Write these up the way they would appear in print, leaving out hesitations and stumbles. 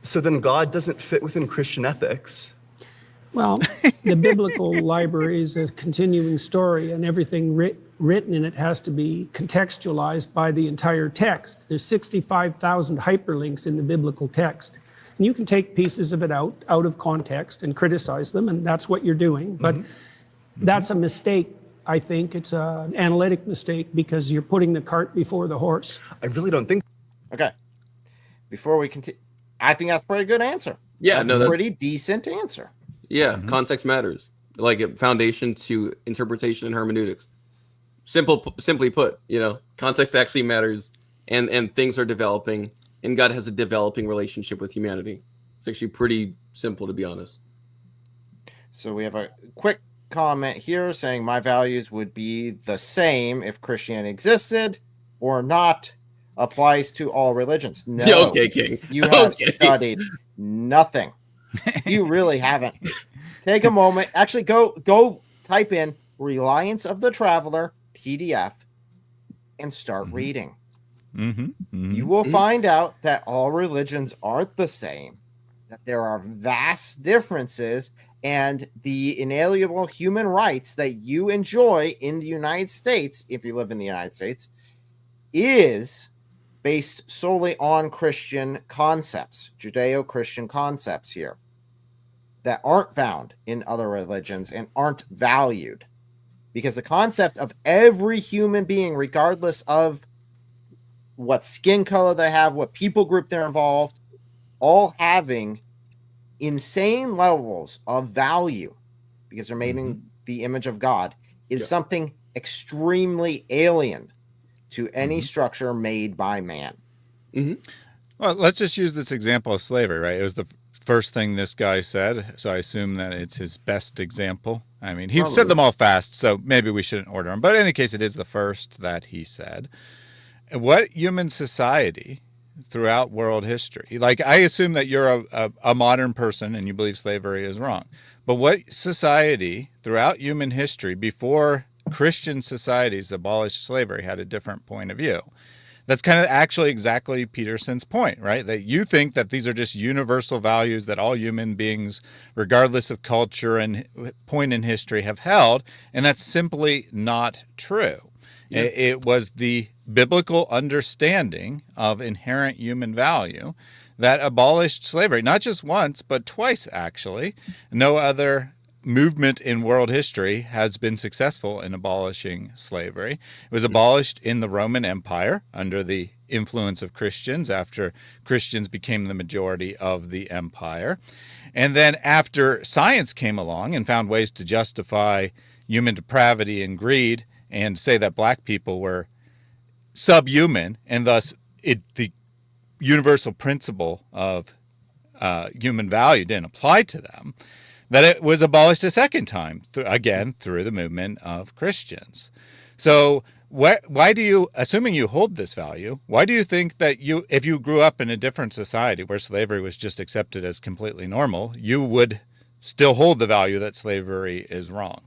So then God doesn't fit within Christian ethics. Well, the biblical library is a continuing story, and everything written in it has to be contextualized by the entire text. There's 65,000 hyperlinks in the biblical text. And you can take pieces of it out of context and criticize them, and that's what you're doing. But that's a mistake, I think. It's an analytic mistake because you're putting the cart before the horse. I really don't think. Okay. Before we continue, I think that's a pretty good answer. Yeah, that's a pretty decent answer. Yeah, context matters. Like a foundation to interpretation and hermeneutics. Simply put, context actually matters, and things are developing, and God has a developing relationship with humanity. It's actually pretty simple, to be honest. So we have a quick comment here saying my values would be the same if Christianity existed or not. Applies to all religions. No, okay, King. You have studied nothing. You really haven't. Take a moment. Actually, go type in Reliance of the Traveler PDF and start reading. You will find out that all religions aren't the same, that there are vast differences, and the inalienable human rights that you enjoy in the United States, if you live in the United States, is based solely on Christian concepts, Judeo-Christian concepts here that aren't found in other religions and aren't valued. Because the concept of every human being, regardless of what skin color they have, what people group they're involved, all having insane levels of value because they're made in the image of God, is something extremely alien to any structure made by man. Well, let's just use this example of slavery, right? It was the first thing this guy said, so I assume that it's his best example. I mean, he said them all fast, so maybe we shouldn't order them. But in any case, it is the first that he said. What human society throughout world history, like I assume that you're a modern person and you believe slavery is wrong, but what society throughout human history before Christian societies abolished slavery had a different point of view? That's kind of actually exactly Peterson's point, right? That you think that these are just universal values that all human beings, regardless of culture and point in history, have held, and that's simply not true. Yeah. It was the biblical understanding of inherent human value that abolished slavery, not just once, but twice, actually. No other movement in world history has been successful in abolishing slavery. It was abolished in the Roman Empire under the influence of Christians after Christians became the majority of the empire. And then after science came along and found ways to justify human depravity and greed and say that black people were subhuman and thus the universal principle of human value didn't apply to them, that it was abolished a second time, again, through the movement of Christians. So why do you, assuming you hold this value, why do you think that if you grew up in a different society where slavery was just accepted as completely normal, you would still hold the value that slavery is wrong?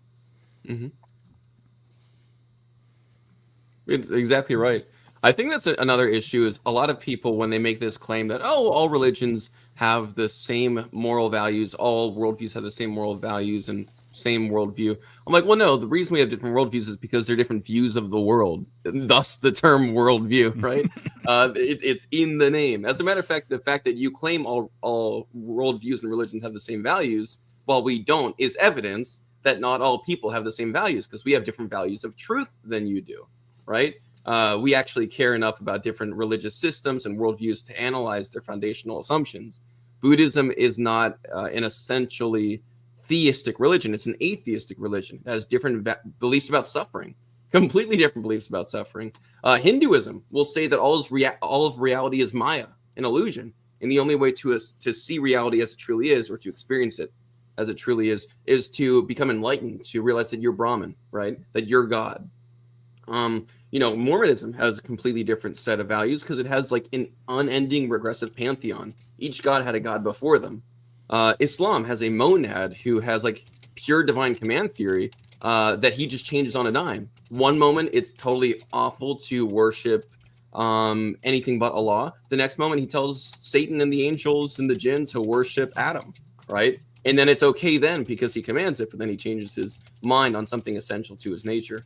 It's exactly right. I think that's another issue is a lot of people, when they make this claim that, all religions have the same moral values, all worldviews have the same moral values and same worldview. I'm like, well, no, the reason we have different worldviews is because they're different views of the world, thus the term worldview, right? It's in the name. As a matter of fact, the fact that you claim all worldviews and religions have the same values, while we don't, is evidence that not all people have the same values, because we have different values of truth than you do, right? We actually care enough about different religious systems and worldviews to analyze their foundational assumptions. Buddhism is not an essentially theistic religion. It's an atheistic religion. It has different beliefs about suffering, completely different beliefs about suffering. Hinduism will say that all of reality is Maya, an illusion. And the only way to see reality as it truly is, or to experience it as it truly is to become enlightened, to realize that you're Brahman, right? That you're God. Mormonism has a completely different set of values because it has like an unending regressive pantheon. Each god had a god before them. Islam has a monad who has like pure divine command theory that he just changes on a dime. One moment it's totally awful to worship anything but Allah. The next moment he tells Satan and the angels and the jinns to worship Adam, right? And then it's okay then because he commands it, but then he changes his mind on something essential to his nature.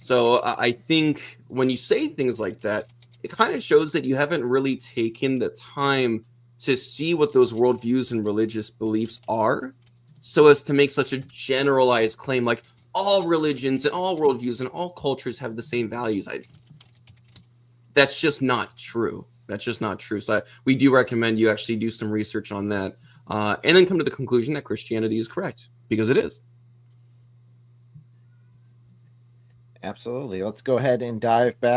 So I think when you say things like that, it kind of shows that you haven't really taken the time to see what those worldviews and religious beliefs are, so as to make such a generalized claim like all religions and all worldviews and all cultures have the same values. That's just not true. That's just not true. So we do recommend you actually do some research on that, and then come to the conclusion that Christianity is correct, because it is. Absolutely. Let's go ahead and dive back